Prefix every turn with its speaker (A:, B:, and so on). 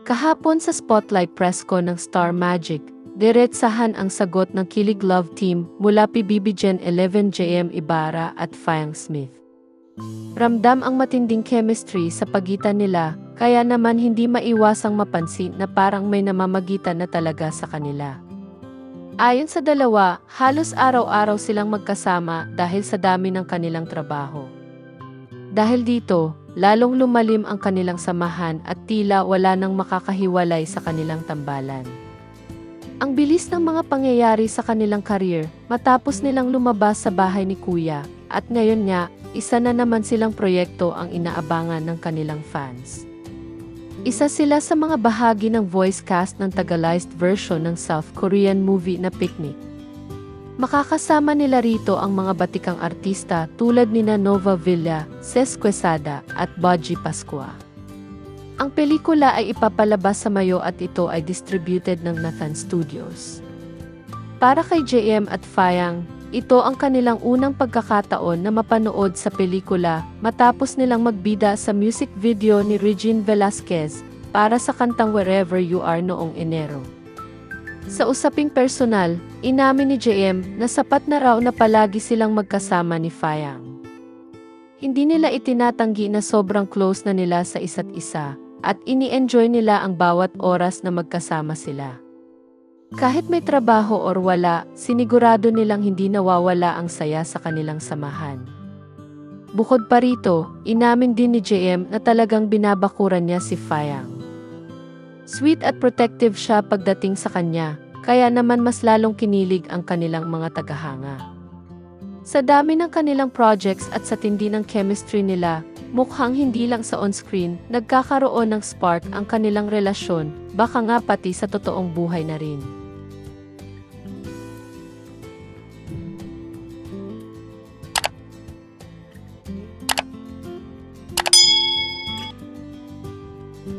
A: Kahapon sa spotlight press ko ng Star Magic, diretsahan ang sagot ng Kilig Love Team mula PBB Gen 11 JM Ibarra at Fayang Smith. Ramdam ang matinding chemistry sa pagitan nila, kaya naman hindi maiwasang mapansin na parang may namamagitan na talaga sa kanila. Ayon sa dalawa, halos araw-araw silang magkasama dahil sa dami ng kanilang trabaho. Dahil dito, lalong lumalim ang kanilang samahan at tila wala nang makakahiwalay sa kanilang tambalan. Ang bilis ng mga pangyayari sa kanilang career matapos nilang lumabas sa bahay ni Kuya, at ngayon nga, isa na naman silang proyekto ang inaabangan ng kanilang fans. Isa sila sa mga bahagi ng voice cast ng Tagalized version ng South Korean movie na Picnic. Makakasama nila rito ang mga batikang artista tulad nina Nova Villa, Ces Quesada at Bodji Pascua. Ang pelikula ay ipapalabas sa Mayo at ito ay distributed ng Nathan Studios. Para kay JM at Fayang, ito ang kanilang unang pagkakataon na mapanood sa pelikula matapos nilang magbida sa music video ni Regine Velasquez para sa kantang Wherever You Are noong Enero. Sa usaping personal, inamin ni JM na sapat na raw na palagi silang magkasama ni Fayang. Hindi nila itinatanggi na sobrang close na nila sa isa't isa at ini-enjoy nila ang bawat oras na magkasama sila. Kahit may trabaho or wala, sinigurado nilang hindi nawawala ang saya sa kanilang samahan. Bukod pa rito, inamin din ni JM na talagang binabakuran niya si Fayang. Sweet at protective siya pagdating sa kanya, kaya naman mas lalong kinilig ang kanilang mga tagahanga. Sa dami ng kanilang projects at sa tindi ng chemistry nila, mukhang hindi lang sa on-screen, nagkakaroon ng spark ang kanilang relasyon, baka nga pati sa totoong buhay na rin.